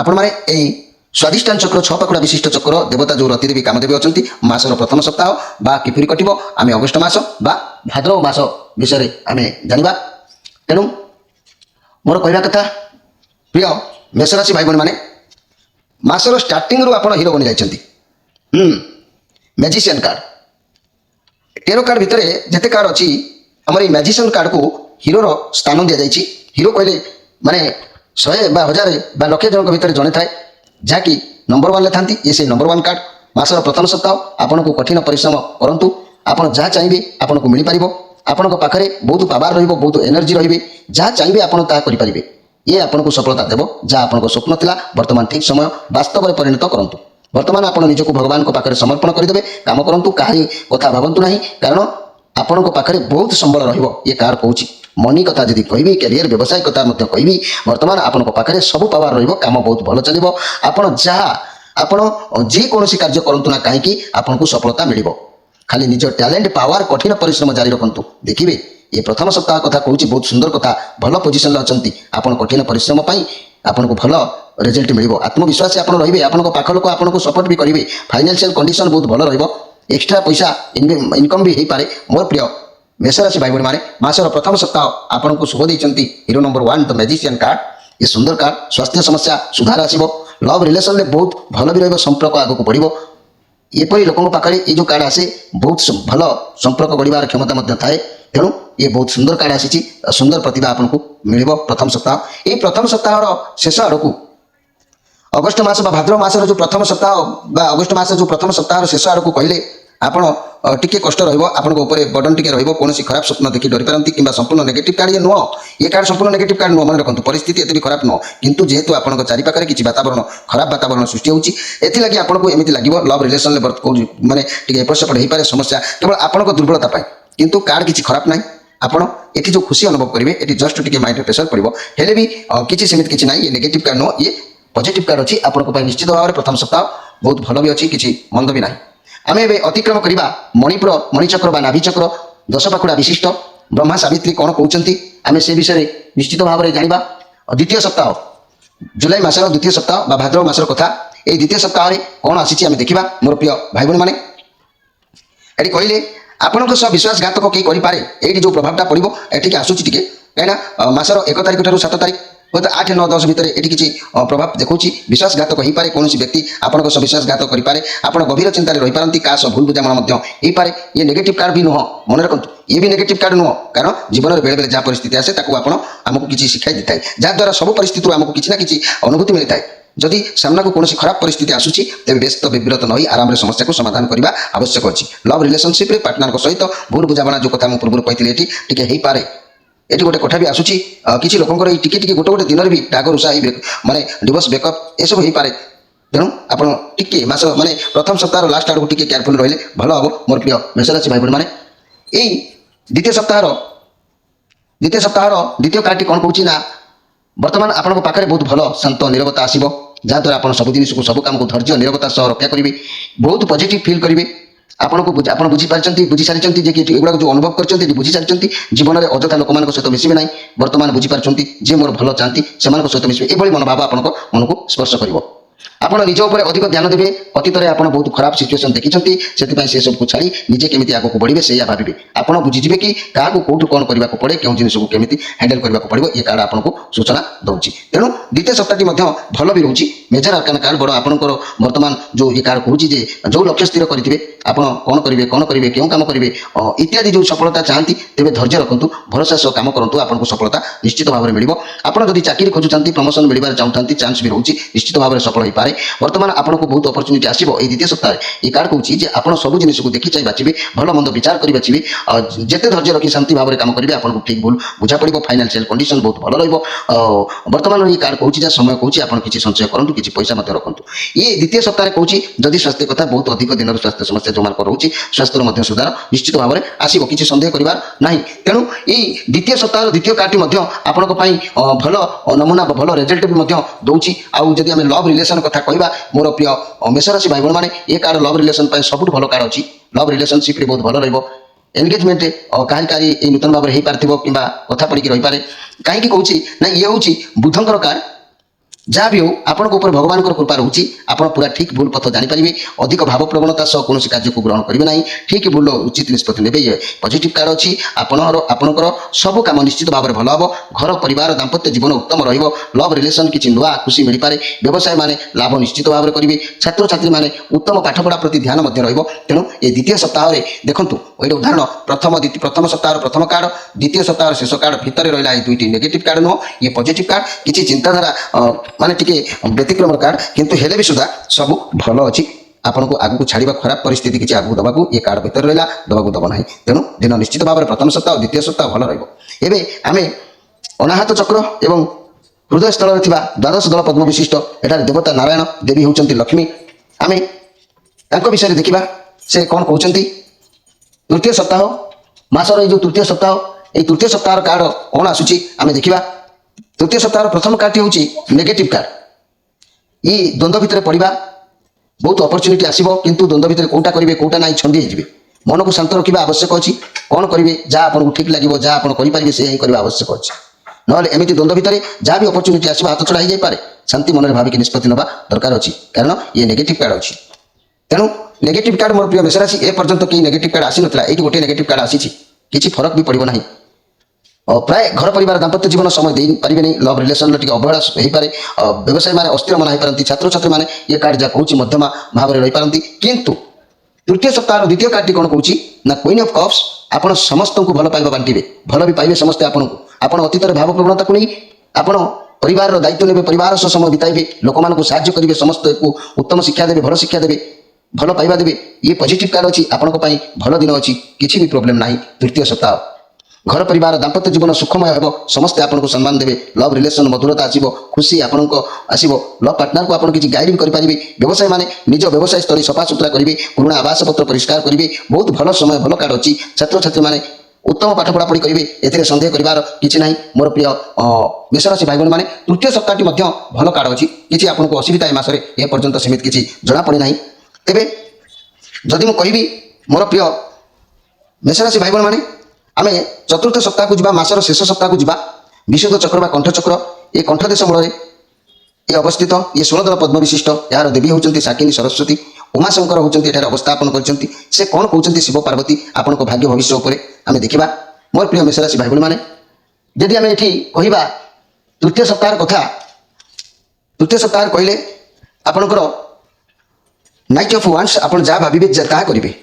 ଆପଣମାନେ ଏହି ସ୍ୱାଦିଷ୍ଟାନ ଚକ୍ର ଛଅ ପାଖୁଡ଼ା ବିଶିଷ୍ଟ ଚକ୍ର ଦେବତା ଯେଉଁ ରତିଦେବୀ କାମଦେବୀ ଅଛନ୍ତି ମାସର ପ୍ରଥମ ସପ୍ତାହ ବା କିପରି କଟିବ ଆମେ ଅଗଷ୍ଟ ମାସ ବା ଭାଦ୍ରବ ମାସ ବିଷୟରେ ଆମେ ଜାଣିବା। ତେଣୁ ମୋର କହିବା କଥା ପ୍ରିୟ ମେଷରାଶି ଭାଇ ଭଉଣୀମାନେ ମାସର ଷ୍ଟାର୍ଟିଂରୁ ଆପଣ ହିରୋ ବନି ଯାଇଛନ୍ତି। ମ୍ୟାଜିସିଆନ୍ କାର୍ଡ ଟେରୋ କାର୍ଡ ଭିତରେ ଯେତେ କାର୍ଡ ଅଛି ଆମର ଏଇ ମ୍ୟାଜିସିଆନ୍ କାର୍ଡକୁ ହିରୋର ସ୍ଥାନ ଦିଆଯାଇଛି। ହିରୋ କହିଲେ ମାନେ 100 ବା 1000 ବା ଲକ୍ଷେ ଜଣଙ୍କ ଭିତରେ ଜଣେ ଥାଏ ଯାହାକି ନମ୍ବର 1ରେ ଥାନ୍ତି। ଇଏ ସେଇ ନମ୍ବର 1 କାର୍ଡ। ମାସର ପ୍ରଥମ ସପ୍ତାହ ଆପଣଙ୍କୁ କଠିନ ପରିଶ୍ରମ କରନ୍ତୁ, ଆପଣ ଯାହା ଚାହିଁବେ ଆପଣଙ୍କୁ ମିଳିପାରିବ। ଆପଣଙ୍କ ପାଖରେ ବହୁତ ପାୱାର ରହିବ, ବହୁତ ଏନର୍ଜି ରହିବେ, ଯାହା ଚାହିଁବେ ଆପଣ ତାହା କରିପାରିବେ। ଇଏ ଆପଣଙ୍କୁ ସଫଳତା ଦେବ। ଯାହା ଆପଣଙ୍କ ସ୍ୱପ୍ନ ଥିଲା ବର୍ତ୍ତମାନ ଠିକ୍ ସମୟ ବାସ୍ତବରେ ପରିଣତ କରନ୍ତୁ। ବର୍ତ୍ତମାନ ଆପଣ ନିଜକୁ ଭଗବାନଙ୍କ ପାଖରେ ସମର୍ପଣ କରିଦେବେ, କାମ କରନ୍ତୁ, କାହାରି କଥା ଭାବନ୍ତୁ ନାହିଁ, କାରଣ ଆପଣଙ୍କ ପାଖରେ ବହୁତ ସମ୍ବଳ ରହିବ। ଇଏ କାର୍ଡ କହୁଛି ମନି କଥା ଯଦି କହିବି, କ୍ୟାରିୟର ବ୍ୟବସାୟ କଥା ମଧ୍ୟ କହିବି, ବର୍ତ୍ତମାନ ଆପଣଙ୍କ ପାଖରେ ସବୁ ପାୱାର ରହିବ, କାମ ବହୁତ ଭଲ ଚାଲିବ। ଆପଣ ଯେକୌଣସି କାର୍ଯ୍ୟ କରନ୍ତୁ ନା କାହିଁକି ଆପଣଙ୍କୁ ସଫଳତା ମିଳିବ। ଖାଲି ନିଜ ଟ୍ୟାଲେଣ୍ଟ ପାୱାର କଠିନ ପରିଶ୍ରମ ଜାରି ରଖନ୍ତୁ, ଦେଖିବେ ଏ ପ୍ରଥମ ସପ୍ତାହ କଥା କହୁଛି ବହୁତ ସୁନ୍ଦର କଥା। ଭଲ ପୋଜିସନରେ ଅଛନ୍ତି ଆପଣ, କଠିନ ପରିଶ୍ରମ ପାଇଁ ଆପଣଙ୍କୁ ଭଲ ରେଜଲ୍ଟ ମିଳିବ। ଆତ୍ମବିଶ୍ୱାସୀ ଆପଣ ରହିବେ, ଆପଣଙ୍କ ପାଖ ଲୋକ ଆପଣଙ୍କୁ ସପୋର୍ଟ ବି କରିବେ। ଫାଇନାନ୍ସିଆଲ କଣ୍ଡିସନ ବହୁତ ଭଲ ରହିବ, ଏକ୍ସଟ୍ରା ପଇସା ଇନକମ୍ ବି ହେଇପାରେ। ମୋର ପ୍ରିୟ ମେଷରାଶି ଭାଇ ଭଉଣୀମାନେ ମାସର ପ୍ରଥମ ସପ୍ତାହ ଆପଣଙ୍କୁ ଶୁଭ ଦେଇଛନ୍ତି ହିରୋ ନମ୍ବର 1 ଦ ମ୍ୟାଜିସିଆନ୍ କାର୍ଡ। ଏ ସୁନ୍ଦର କାର୍ଡ। ସ୍ୱାସ୍ଥ୍ୟ ସମସ୍ୟା ସୁଧାର ଆସିବ, ଲଭ୍ ରିଲେସନରେ ବହୁତ ଭଲ ବି ରହିବ, ସମ୍ପର୍କ ଆଗକୁ ବଢ଼ିବ। ଏପରି ଲୋକଙ୍କ ପାଖରେ ଏଇ ଯେଉଁ କାର୍ଡ ଆସେ ବହୁତ ଭଲ ସମ୍ପର୍କ ଗଢ଼ିବାର କ୍ଷମତା ମଧ୍ୟ ଥାଏ। ତେଣୁ ଏ ବହୁତ ସୁନ୍ଦର କାର୍ଡ ଆସିଛି, ସୁନ୍ଦର ପ୍ରତିଭା ଆପଣଙ୍କୁ ମିଳିବ ପ୍ରଥମ ସପ୍ତାହ। ଏଇ ପ୍ରଥମ ସପ୍ତାହର ଶେଷ ଆଡ଼କୁ ଅଗଷ୍ଟ ମାସ ବା ଭାଦ୍ରବ ମାସର ଯେଉଁ ପ୍ରଥମ ସପ୍ତାହ ବା ଅଗଷ୍ଟ ମାସ ଯେଉଁ ପ୍ରଥମ ସପ୍ତାହର ଶେଷ ଆଡ଼କୁ କହିଲେ ଆପଣ ଟିକେ କଷ୍ଟ ରହିବ, ଆପଣଙ୍କ ଉପରେ ବର୍ଡନ ଟିକେ ରହିବ। କୌଣସି ଖରାପ ସ୍ୱପ୍ନ ଦେଖି ଡରିପାରନ୍ତି କିମ୍ବା ସମ୍ପୂର୍ଣ୍ଣ ନେଗେଟିଭ୍ କାର୍ଡ ଇଏ ନୁହଁ। ଏ କାର୍ଡ ସମ୍ପୂର୍ଣ୍ଣ ନେଗେଟିଭ୍ କାର୍ଡ ନୁହଁ, ମନେ ରଖନ୍ତୁ। ପରିସ୍ଥିତି ଏତେ ବି ଖରାପ ନୁହଁ, କିନ୍ତୁ ଯେହେତୁ ଆପଣଙ୍କ ଚାରିପାଖରେ କିଛି ବାତାବରଣ ଖରାପ ବାତାବରଣ ସୃଷ୍ଟି ହେଉଛି, ଏଥିଲାଗି ଆପଣଙ୍କୁ ଏମିତି ଲାଗିବ ଲଭ୍ ରିଲେସନରେ ମାନେ ଟିକେ ଏପଟ ସେପଟ ହେଇପାରେ ସମସ୍ୟା କେବଳ ଆପଣଙ୍କ ଦୁର୍ବଳତା ପାଇଁ। କିନ୍ତୁ କାର୍ଡ କିଛି ଖରାପ ନାହିଁ। ଆପଣ ଏଠି ଯେଉଁ ଖୁସି ଅନୁଭବ କରିବେ ଏଠି ଜଷ୍ଟ ଟିକେ ମାଇଣ୍ଡରେ ପ୍ରେସର ପଡ଼ିବ, ହେଲେ ବି କିଛି ସେମିତି କିଛି ନାହିଁ। ଇଏ ନେଗେଟିଭ୍ କାର୍ଡ ନୁହଁ, ଇଏ ପଜିଟିଭ୍ କାର୍ଡ ଅଛି ଆପଣଙ୍କ ପାଇଁ। ନିଶ୍ଚିତ ଭାବରେ ପ୍ରଥମ ସପ୍ତାହ ବହୁତ ଭଲ ବି ଅଛି, କିଛି ମନ୍ଦ ବି ନାହିଁ। ଆମେ ଏବେ ଅତିକ୍ରମ କରିବା ମଣିପୁର ମଣିଚକ୍ର ବା ନାଭିଚକ୍ର 10 ପାଖୁଡ଼ା ବିଶିଷ୍ଟ ବ୍ରହ୍ମା ସାବିତ୍ରୀ କ'ଣ କହୁଛନ୍ତି ଆମେ ସେ ବିଷୟରେ ନିଶ୍ଚିତ ଭାବରେ ଜାଣିବା। ଦ୍ୱିତୀୟ ସପ୍ତାହ ଜୁଲାଇ ମାସର ଦ୍ୱିତୀୟ ସପ୍ତାହ ବା ଭାଦ୍ରବ ମାସର କଥା। এই ଦ୍ୱିତୀୟ ସପ୍ତାହରେ କ'ଣ ଆସିଛି ଆମେ ଦେଖିବା। ମୋର ପ୍ରିୟ ଭାଇ ଭଉଣୀମାନେ ଏଠି କହିଲେ ଆପଣଙ୍କ ସହ ବିଶ୍ୱାସଘାତକ କେହି କରିପାରେ। ଏଇଠି ଯେଉଁ ପ୍ରଭାବଟା ପଡ଼ିବ ଏଠିକି ଆସୁଛି ଟିକେ, କାହିଁକିନା ମାସର 1 ତାରିଖ ଠାରୁ 7 ତାରିଖ ହୁଏତ 8, 9, 10 ଭିତରେ ଏଠି କିଛି ପ୍ରଭାବ ଦେଖାଉଛି। ବିଶ୍ୱାସଘାତକ ହେଇପାରେ, କୌଣସି ବ୍ୟକ୍ତି ଆପଣଙ୍କ ସହ ବିଶ୍ୱାସଘାତ କରିପାରେ। ଆପଣ ଗଭୀର ଚିନ୍ତାରେ ରହିପାରନ୍ତି, କାହା ସହ ଭୁଲ ବୁଝାମଣା ମଧ୍ୟ ହେଇପାରେ। ଇଏ ନେଗେଟିଭ୍ କାର୍ଡ ବି ନୁହଁ, ମନେ ରଖନ୍ତୁ। ଇଏ ବି ନେଗେଟିଭ୍ କାର୍ଡ ନୁହଁ, କାରଣ ଜୀବନରେ ବେଳେବେଳେ ଯାହା ପରିସ୍ଥିତି ଆସେ ତାକୁ ଆମକୁ କିଛି ଶିଖାଇ ଦେଇଥାଏ, ଯାହାଦ୍ୱାରା ସବୁ ପରିସ୍ଥିତିରୁ ଆମକୁ କିଛି ନା କିଛି ଅନୁଭୂତି ମିଳିଥାଏ। ଯଦି ସାମ୍ନାକୁ କୌଣସି ଖରାପ ପରିସ୍ଥିତି ଆସୁଛି ତେବେ ବ୍ୟସ୍ତ ବିବ୍ରତ ନ ହୋଇ ଆରାମରେ ସମସ୍ୟାକୁ ସମାଧାନ କରିବା ଆବଶ୍ୟକ ଅଛି। ଲଭ୍ ରିଲେସନସିପ୍ରେ ପାର୍ଟନରଙ୍କ ସହିତ ଭୁଲ ବୁଝାମଣା ଯେଉଁ କଥା ମୁଁ ପୂର୍ବରୁ କହିଥିଲି ଏଠି ଟିକେ ହେଇପାରେ। ଏଠି ଗୋଟେ କଥା ବି ଆସୁଛି, କିଛି ଲୋକଙ୍କର ଏଇ ଟିକେ ଗୋଟେ ଦିନରେ ବି ରାଗ ରୁଷା ହେଇ ମାନେ ଡିଭୋର୍ସ ବ୍ରେକଅପ୍ ଏସବୁ ହେଇପାରେ। ତେଣୁ ଆପଣ ଟିକେ ମାସ ମାନେ ପ୍ରଥମ ସପ୍ତାହର ଲାଷ୍ଟ ଆଡ଼କୁ ଟିକେ କେୟାରଫୁଲ ରହିଲେ ଭଲ ହେବ। ମୋର ପ୍ରିୟ ମେଷରାଶି ଭାଇ ଭଉଣୀମାନେ ଏଇ ଦ୍ୱିତୀୟ ସପ୍ତାହର ଦ୍ୱିତୀୟ କାର୍ଡଟି କ'ଣ କହୁଛି ନା ବର୍ତ୍ତମାନ ଆପଣଙ୍କ ପାଖରେ ବହୁତ ଭଲ ଶାନ୍ତ ନିରବତା ଆସିବ, ଯାହାଦ୍ୱାରା ଆପଣ ସବୁ ଜିନିଷକୁ ସବୁ କାମକୁ ଧୈର୍ଯ୍ୟ ନିରବତା ସହ ରକ୍ଷା କରିବେ, ବହୁତ ପଜିଟିଭ୍ ଫିଲ୍ କରିବେ। ଆପଣ ବୁଝିସାରିଛନ୍ତି ଯେ କି ଏଗୁଡ଼ାକ ଯେଉଁ ଅନୁଭବ କରିଛନ୍ତି ଏଠି ବୁଝିସାରିଛନ୍ତି। ଜୀବନରେ ଅଯଥା ଲୋକମାନଙ୍କ ସହିତ ମିଶିବେ ନାହିଁ। ବର୍ତ୍ତମାନ ବୁଝିପାରୁଛନ୍ତି ଯେ ମୋର ଭଲ ଚାହାନ୍ତି ସେମାନଙ୍କ ସହିତ ମିଶିବେ। ଏଭଳି ମନୋଭାବ ଆପଣଙ୍କ ମନକୁ ସ୍ପର୍ଶ କରିବ। ଆପଣ ନିଜ ଉପରେ ଅଧିକ ଧ୍ୟାନ ଦେବେ। ଅତୀତରେ ଆପଣ ବହୁତ ଖରାପ ସିଚୁଏସନ୍ ଦେଖିଛନ୍ତି, ସେଥିପାଇଁ ସେସବୁକୁ ଛାଡ଼ି ନିଜେ କେମିତି ଆଗକୁ ବଢ଼ିବେ ସେଇଆ ଭାବିବେ। ଆପଣ ବୁଝିଯିବେ କି କାହାକୁ କେଉଁଠୁ କ'ଣ କରିବାକୁ ପଡ଼େ, କେଉଁ ଜିନିଷକୁ କେମିତି ହ୍ୟାଣ୍ଡେଲ୍ କରିବାକୁ ପଡ଼ିବ। ଏ କାର୍ଡ ଆପଣଙ୍କୁ ସୂଚନା ଦେଉଛି। ତେଣୁ ଦ୍ୱିତୀୟ ସପ୍ତାହଟି ମଧ୍ୟ ଭଲ ବି ରହୁଛି। ମେଜର ଆର୍କାନ କାର୍ଡ ବଡ଼ ଆପଣଙ୍କର ବର୍ତ୍ତମାନ ଯେଉଁ ଏ କାର୍ଡ କହୁଛି ଯେ ଯେଉଁ ଲକ୍ଷ୍ୟ ସ୍ଥିର କରିଥିବେ ଆପଣ କ'ଣ କରିବେ କେଉଁ କାମ କରିବେ ଇତ୍ୟାଦି ଯେଉଁ ସଫଳତା ଚାହାନ୍ତି ତେବେ ଧୈର୍ଯ୍ୟ ରଖନ୍ତୁ, ଭରସା ସହ କାମ କରନ୍ତୁ, ଆପଣଙ୍କୁ ସଫଳତା ନିଶ୍ଚିତ ଭାବରେ ମିଳିବ। ଆପଣ ଯଦି ଚାକିରି ଖୋଜୁଛନ୍ତି, ପ୍ରମୋସନ୍ ମିଳିବାରେ ଚାହୁଁଥାନ୍ତି, ଚାନ୍ସ ବି ରହୁଛି, ନିଶ୍ଚିତ ଭାବରେ ସଫଳ ହୋଇପାରେ। ବର୍ତ୍ତମାନ ଆପଣଙ୍କୁ ବହୁତ ଅପରଚ୍ୟୁନିଟି ଆସିବ ଏଇ ଦ୍ୱିତୀୟ ସପ୍ତାହରେ। এই କାର୍ଡ କହୁଛି ଯେ ଆପଣ ସବୁ ଜିନିଷକୁ ଦେଖି ଚାହିଁ ବାଛିବେ, ଭଲ ମନ୍ଦ ବିଚାର କରି ବାଛିବେ। ଯେତେ ଧୈର୍ଯ୍ୟ ରଖି ଶାନ୍ତି ଭାବରେ କାମ କରିବେ ଆପଣଙ୍କୁ ଠିକ୍ ଭୁଲ ବୁଝା ପଡ଼ିବ। ଫାଇନାନ୍ସିଆଲ କଣ୍ଡିସନ ବହୁତ ଭଲ ରହିବ। ବର୍ତ୍ତମାନ এই କାର୍ଡ କହୁଛି ଯେ ସମୟ କହୁଛି ଆପଣ କିଛି ସଞ୍ଚୟ କରନ୍ତୁ, କିଛି ପଇସା ମଧ୍ୟ ରଖନ୍ତୁ। ଇଏ ଦ୍ୱିତୀୟ ସପ୍ତାହରେ କହୁଛି ଯଦି ସ୍ୱାସ୍ଥ୍ୟ କଥା ବହୁତ ଅଧିକ ଦିନର ସ୍ୱାସ୍ଥ୍ୟ ସମସ୍ୟା ଯେଉଁମାନଙ୍କର ରହୁଛି ସ୍ୱାସ୍ଥ୍ୟର ମଧ୍ୟ ସୁଧାର ନିଶ୍ଚିତ ଭାବରେ ଆସିବ, କିଛି ସନ୍ଦେହ କରିବାର ନାହିଁ। ତେଣୁ ଏଇ ଦ୍ୱିତୀୟ ସପ୍ତାହର ଦ୍ୱିତୀୟ କାର୍ଡଟି ମଧ୍ୟ ଆପଣଙ୍କ ପାଇଁ ଭଲ ନମୁନା ଭଲ ରେଜଲ୍ଟ ବି ମଧ୍ୟ ଦେଉଛି। ଆଉ ଯଦି ଆମେ ଲଭ୍ ରିଲେସନ କଥା କହିବା ମୋର ପ୍ରିୟ ମେଷରାଶି ଭାଇ ଭଉଣୀମାନେ ଏ କାର୍ଡ ଲଭ୍ ରିଲେସନ ପାଇଁ ସବୁଠୁ ଭଲ କାର୍ଡ ଅଛି। ଲଭ୍ ରିଲେସନସିପ୍ରେ ବହୁତ ଭଲ ରହିବ। एंगेजमेंट कहीं कहीं ये नूतन भाव में हो पार कि कथा पड़ी रही पारे कहीं कौन ना ये हूँ बुधंकर कार्ड जहाँ भी हो आपण भगवान कृपा रोचे आप पूरा ठीक भूल पथ जानीपारे अधिक भाव प्रवणता सह कौन कार्य को ग्रहण करेंगे ना ठीक भूल उचित निष्पत्ति ने पॉजिटिव कार्ड अच्छी आपणकर सब कम निश्चित भाव में भल हम घर परिवार दाम्पत्य जीवन उत्तम रव रिलेसन किसी नुआ खुशी मिल पारे व्यवसाय माने लाभ निश्चित भाव में करेंगे छात्र छात्री मैंने उत्तम पाठपढ़ा प्रति ध्यान तेणु ये द्वितीय सप्ताह देखूँ ये उदाहरण प्रथम सप्ताह प्रथम कार्ड द्वितीय सप्ताह शेष कार्ड भितर रहा है दुईटी नेगेटिव कार्ड नुह ये पॉजिटिव कार्ड किसी चिंताधारा माने टिके व्यतिक्रम कार्ड किंतु हेले भी सुधा सब भल अच्छी आपन को आगू छाड़ा खराब परिस्थिति किसी आगू दबाक ये कार्ड भीतर रहा दबाक दब ना तेणु दिन निश्चित भाव में प्रथम सप्ताह द्वितीय सप्ताह भल रही अनाहत चक्र एवं हृदय स्थल में द्वादश दल पद्म विशिष्ट एठार देवता नारायण देवी होती लक्ष्मी आम विषय देखा से कौन कहते तृतीय सप्ताह मासर ये तृतीय सप्ताह ये तृतीय सप्ताह कार्ड कौन आसूची आम देखा तृतीय सप्ताह प्रथम कार्ड हूँ नेगेटिव कार्ड ये द्वंद्व भितर पड़ा बहुत अपरच्युनिटी आसो किंतु द्वंद्व भितर कौटा करेंगे कौटा ना छंदी हो मन को शांत रखा आवश्यक अच्छी कौन करेंगे जहाँ आपको ठीक लगे जहाँ आप करेंगे से ही करवा आवश्यक अच्छी ना एमती द्वंद्व भितर जहाँ भी अपरच्युनिटी आसो हाथ छड़ा हो पारे शांति मन में भाविक निष्पत्ति ना दरकार अच्छी कारण ये नेगेटिव कार्ड अच्छी तेणु नेगेटिव कार्ड मोर प्रिय मेष राशि ए पर्यंत कहीं नेगेटिव कार्ड आसी ना ये गोटे नेगेटिव कार्ड आसी किसी फरक भी पड़ो ना प्राय घर परिवार दाम्पत्य जीवन समय दे पारे नहीं लव रिलेसन अवहेला हो पारे व्यवसाय माने अस्थिर मन हो पारती छात्र छात्री मैंने ये कार्ड जहाँ कहूँ मध्यमा भाव में रही पारती किंतु तृतीय सप्ताह द्वितीय कार्ड कौन कहूँ ना क्वीन ऑफ कप्स आप समस्त को भल पाइबा बांटे भल भी पाइबे समस्ते आपन अतीत भाव प्रवणता को नहीं आपड़ परिवार दायित्व ने परिवार सह समय बिताइबे लोक मान साहाय्य करेंगे समस्त को उत्तम शिक्षा देवे भल शिक्षा देवे भल पाइबा देवे ये पॉजिटिव कार्ड अच्छी आपण भल दिन अच्छी किसी भी प्रोब्लेम ना तृतीय सप्ताह घर परिवार दाम्पत्य जीवन सुखमय हो समस्ते आपको सम्मान देवे लव रिलेसन मधुरता आसो खुशी आपण आसो लव पार्टनर को आप किसी गाइड भी करेंगे व्यवसाय माने निज व्यवसाय स्थली सफा सुतरा करेंगे पुराणा आवास पत्र परिष्कार करेंगे बहुत भल समय भल कार्ड अच्छी छात्र छात्री मैंने उत्तम पाठ पढ़ापढ़ी करेंगे ए सन्देह करार कि ना मोर प्रिय मेषराशि भाई मैंने तृतीय सप्ताह भल कार्ड अच्छी किसी आपको असुविधा मसरे ए पर्यंत सेमती किसी जनापड़े ना तेरे जदि मुझे मोर प्रिय मेषराशि भाई मैंने आम चतुर्थ सप्ताह को मसर शेष सप्ताह को विशुद्ध चक्र कंठचक्र ये कंठदेश मूल ये अवस्थित ये 16 दल पद्म विशिष्ट यार देवी होती शाकिनी सरस्वती उमाशंकर होती अवस्थापन करते से कौन कहते शिव पार्वती आपण भाग्य भविष्य उपर आम देखा मोर प्रिय मेषराशि भाई मैंने जदि आम ये कहवा तृतीय सप्ताह कथा तृतीय सप्ताह कहले आपणकर नाइट ऑफ वांस आप जहाँ भावे ता करेंगे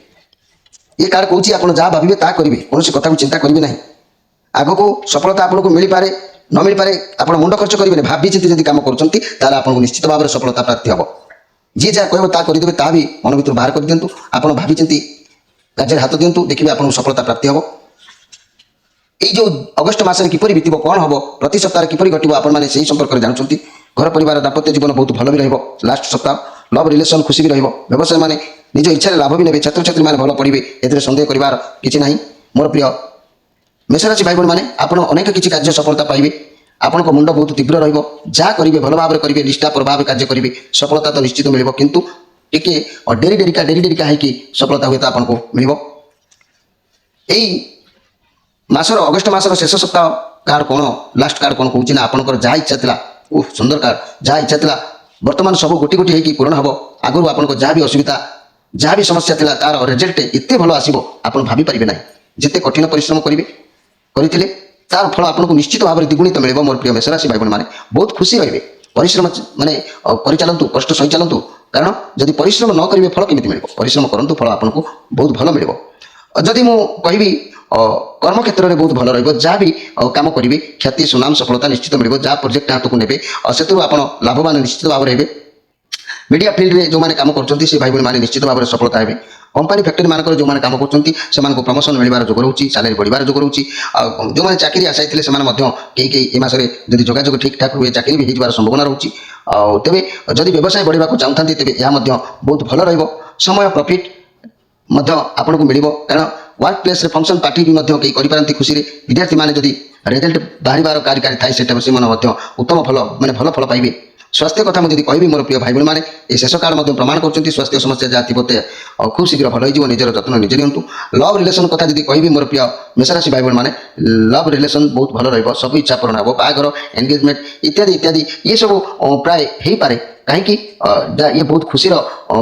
ये कार्ड कौन आप जहाँ भावे ता करेंगे कौन कथा को चिंता करेंगे ना आग को सफलता आपको मिल पारे न मिल पारे आप मुंड खर्च करेंगे भावी चिंती जब कम कर निश्चित भाव में सफलता प्राप्ति हम जी जहाँ कह करदे ता भी मन भर बाहर कर दिंतु आप भावी चिंती कार्य हाथ दिंतु देखिए आपको सफलता प्राप्ति हम ये जो अगस्ट मसरे किपरि बीत कौन हम प्रति सप्ताह किपरि घटो आपने से संपर्क में जानते घर परिवार दाम्पत्य जीवन बहुत भल भी लास्ट सप्ताह लव रिलेसन खुशी भी व्यवसाय माने निज इच्छा लाभ भी ने छात्र छात्री मैंने भल पढ़े ए सन्देह करार कि ना मोर प्रिय मेषराशि भाई मैंने आप अनेक किसी कार्य सफलता पाइबे आपण मुंड बहुत तीव्र रहा करेंगे भल भाव करेंगे निष्ठापर भाव कार्य करेंगे सफलता तो निश्चित मिल किंतु टिके डेरी डेरिका है सफलता हुए तो आपको मिल मसर अगस्ट मसर शेष सप्ताह कार्ड कौन लास्ट कार्ड कौन कहूँ ना आपंकर जहाँ इच्छा था सुंदर कार्ड जहाँ इच्छा था बर्तमान सब गोटी गोटी होगी पूरण हम आगुरी आपको जहाँ भी असुविधा जहाँ भी समस्या था तार रिजल्ट एत भल आसो आप भावी पारे ना जिते कठिन परिश्रम करेंगे करते तार फल आपको निश्चित भाव में द्विगुणित मिले मोर प्रिय मेषराशि भाई मैंने बहुत खुशी रहे परिश्रम माने कर चलतु कष्ट सही चलतु कारण जदि परिश्रम न करेंगे फल केमी मिले परिश्रम करूँ फल आपको बहुत भल मिले जदि मु कहि कर्म क्षेत्र में बहुत भल रहा भी कम करेंगे ख्याति सुनाम सफलता निश्चित मिले जहाँ प्रोजेक्ट हाथ को ने से लाभवान निश्चित भाव में मीडिया फील्ड में जो मैंने कम कर भाई मैंने निश्चित भाव में सफलता है कंपानी फैक्ट्री मानक जो मैंने कम कर प्रमोशन मिलवार जोग रोचे सालारी बढ़िबार जोग रोचे जो मैंने चाकरी आशाई थे कई मसरे जब जोगाजोग ठीक ठाक हुए चाकरी भी होबार संभावना रोचे तेरे जदि व्यवसाय बढ़ा चाहते तेज यह बहुत भल समय प्रॉफिट आपन को मिल कारण वर्क प्लेस फंक्शन पार्टी भी कई करें खुशी विद्यार्थी मैंने जदि रिजल्ट बाहर कार्यकारी थाए से उत्तम फल मैंने भल फल पाइबे ସ୍ୱାସ୍ଥ୍ୟ କଥା ମୁଁ ଯଦି କହିବି ମୋର ପ୍ରିୟ ଭାଇ ଭଉଣୀମାନେ ଏ ଶେଷ କାଳ ମଧ୍ୟ ପ୍ରମାଣ କରୁଛନ୍ତି ସ୍ୱାସ୍ଥ୍ୟ ସମସ୍ୟା ଯାହା ଥିବ ଖୁବ୍ ଶୀଘ୍ର ଭଲ ହୋଇଯିବ। ନିଜର ଯତ୍ନ ନିଜେ ନିଅନ୍ତୁ। ଲଭ୍ ରିଲେସନ୍ କଥା ଯଦି କହିବି ମୋର ପ୍ରିୟ ମେଷରାଶି ଭାଇ ଭଉଣୀମାନେ ଲଭ୍ ରିଲେସନ୍ ବହୁତ ଭଲ ରହିବ। ସବୁ ଇଚ୍ଛା ପୂରଣ ହେବ। ବାହାଘର ଏନ୍ଗେଜମେଣ୍ଟ ଇତ୍ୟାଦି ଇତ୍ୟାଦି ଏସବୁ ପ୍ରାୟ ହେଇପାରେ। କାହିଁକି ଇଏ ବହୁତ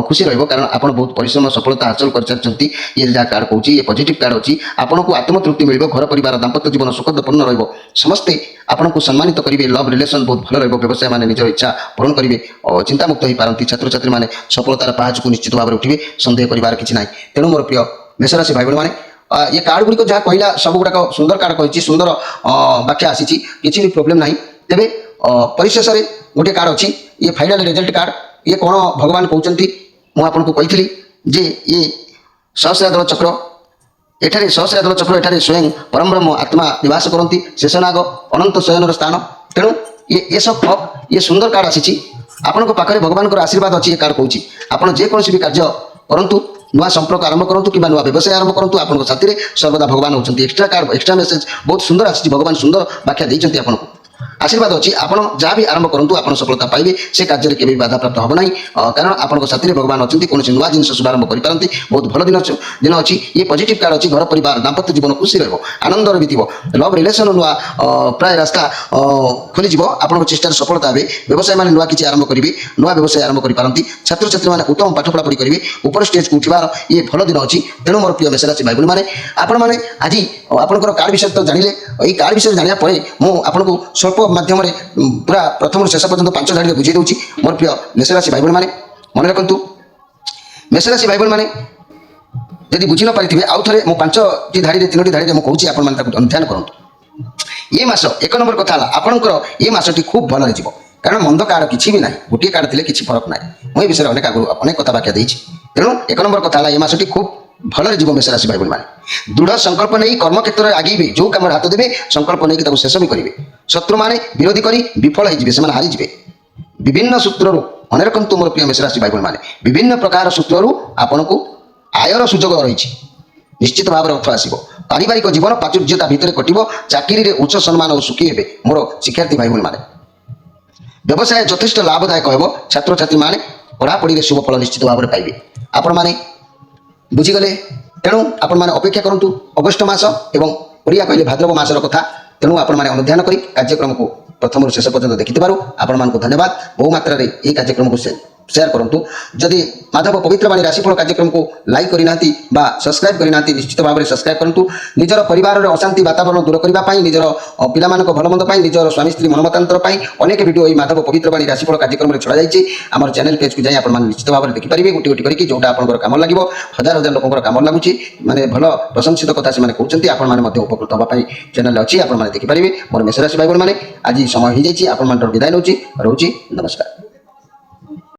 ଖୁସି ରହିବ କାରଣ ଆପଣ ବହୁତ ପରିଶ୍ରମ ସଫଳତା ହାସଲ କରିସାରିଛନ୍ତି। ଇଏ ଯାହା କାର୍ଡ଼ କହୁଛି ଏ ପଜିଟିଭ୍ କାର୍ଡ଼ ଅଛି। ଆପଣଙ୍କୁ ଆତ୍ମତୃପ୍ତି ମିଳିବ। ଘର ପରିବାର ଦାମ୍ପତ୍ୟ ଜୀବନ ସୁଖଦପୂର୍ଣ୍ଣ ରହିବ। ସମସ୍ତେ ଆପଣଙ୍କୁ ସମ୍ମାନିତ କରିବେ। ଲଭ୍ ରିଲେସନ୍ ବହୁତ ଭଲ ରହିବ। ବ୍ୟବସାୟୀମାନେ ନିଜର ଇଚ୍ଛା ପୂରଣ କରିବେ। ଚିନ୍ତାମୁକ୍ତ ହୋଇପାରନ୍ତି। ଛାତ୍ରଛାତ୍ରୀମାନେ ସଫଳତାର ପାହାଚକୁ ନିଶ୍ଚିତ ଭାବରେ ଉଠିବେ। ସନ୍ଦେହ କରିବାର କିଛି ନାହିଁ। ତେଣୁ ମୋର ପ୍ରିୟ ମେଷରାଶି ଭାଇ ଭଉଣୀମାନେ ये कार्ड गुड़िक जहाँ कहला सब गुड़ाक सुंदर कार्ड कही सुंदर व्याख्या आसी किसी भी प्रोब्लेम ना तेरे परिशेष में गोटे कार्ड अच्छी ये फाइनाल रिजल्ट कार्ड ये कौन भगवान कहते मुझे कही जे ये सहस्रादल चक्र एठारे सहस्रादल चक्र एठारे स्वयं परम ब्रह्म आत्मा निवास करती शेषनाग अनंत शयनर स्थान तेणु ये सब ये सुंदर कार्ड आसी आपण पाखे भगवान आशीर्वाद अच्छी ये कार्ड कहूँ आप जेकोसी भी कार्य करूँ नुआ संपर्क आरंभ करूँ कि नुआ व्यवसाय आरंभ करूँ आपको साथी सर्वदा भगवान होती एक्सट्रा कार्ड एक्सट्रा मेसेज बहुत सुंदर आसी भगवान सुंदर व्याख्या देते आपको आशीर्वाद अच्छी आप जहाँ भी आरंभ करूँ आप सफलता पाइबे से कार्य के बाधा प्राप्त हम ना कारण आपको साथी भगवान अच्छी कौन नुआ जिन शुभारंभ करपारती बहुत भल दिन अच्छी ये पॉजिटिव कार्ड अच्छी घर परिवार दाम्पत्य जीवन खुशी रहा आनंदर बीतव लव रिलेसन नुआ प्राय रास्ता खोलीज आपको चेष्टार सफलता हे व्यवसाय मैंने नुआ किसी आरंभ करेंगे नुआ व्यवसाय आरंभ करपारती छात्र छात्री मैंने उत्तम पाठ पढ़ापढ़ी करेंगे ऊपर स्टेज को उठार ये भल दिन अच्छी तेणु मोर प्रिय मेषराशि भाई मैंने आपण मैंने आज आपंकर कार्ड विषय तो जानिले ये कार्ड विषय जाना मुझे स्वल्प माध्यम पूरा प्रथम शेष पर्यटन 5 धाड़ी बुझे दूसरी मोर प्रिय मेषराशि भाई मैंने मन रखु मेषराशि भाई मैंने यदि बुझी न पारि आउ थे मुझे 5टी धाड़ी 3टी धाड़ी मुझे कहूँ आप अनुध्यान करूँ ये मास 1 नंबर कथा आपंकर ये मासटी खूब भल हो कारण मंद कार किसी भी ना गोटे कार्ड थे किसी फरक ना मुझे विषय अनेक अनेक कथा व्याख्या देती तेणु 1 नंबर कथा ये मासटी खूब भल जीव मेषराशि भाई मैंने दृढ़ संकल्प नहीं कर्म क्षेत्र में आगे जो कम हाथ देवे संकल्प नहीं शेष भी करेंगे शत्रु मैंने विरोधी कर विफल हो हारीजे विभिन्न सूत्रु मन रखु मोर प्रिय मेषराशि भाई मैंने विभिन्न प्रकार सूत्रु आपन को आयर सुजोग रही निश्चित भाव में अर्थ आसो पारिवारिक जीवन प्राचुर्यता भितर कटो चाकरी में उच्च सम्मान और सुखी हे मोर शिक्षार्थी भाई मैंने व्यवसाय यथेष लाभदायक हो छात्र छात्री मैंने पढ़ापढ़ी शुभ फल निश्चित भाव में पाइबे आपण मैंने बुझीगले तेणु आपण मैंने अपेक्षा करूँ अगस्ट मास एवं ओडिया कहले भाद्रव मासर कथा तेणु आपण मैंने अनुध्यान कर कार्यक्रम को प्रथम शेष पर्यटन देखि आपण मानक धन्यवाद बहु मात्रा ये कार्यक्रम को शेयर करूँ जदि माधव पवित्रवाणी राशिफल कार्यक्रम को लाइक करना सब्सक्राइब करना निश्चित भाव में सब्सक्राइब करूँ निजर परिवार अशांति वातावरण दूर करने निजर पिला भलमंद निजर स्वामी स्त्री मनमतांतर अनेक वीडियो ये माधव पवित्रवाणी राशिफल कार्यक्रम में छड़ा जाइए आम चैनल पेज को जाए निश्चित भाव में देखिपारे गोटे गोटे करके जोटा आपंकर कम लगे हजार हजार लोक कम लगुच माने भल प्रशंसित कथा से कहते आपने उपकृत हाँपाई चैनल अच्छी आपने देखिपारे मोर मेषराशि भाई मैंने आज समय हो जाए आप विदाय नौची रोची नमस्कार।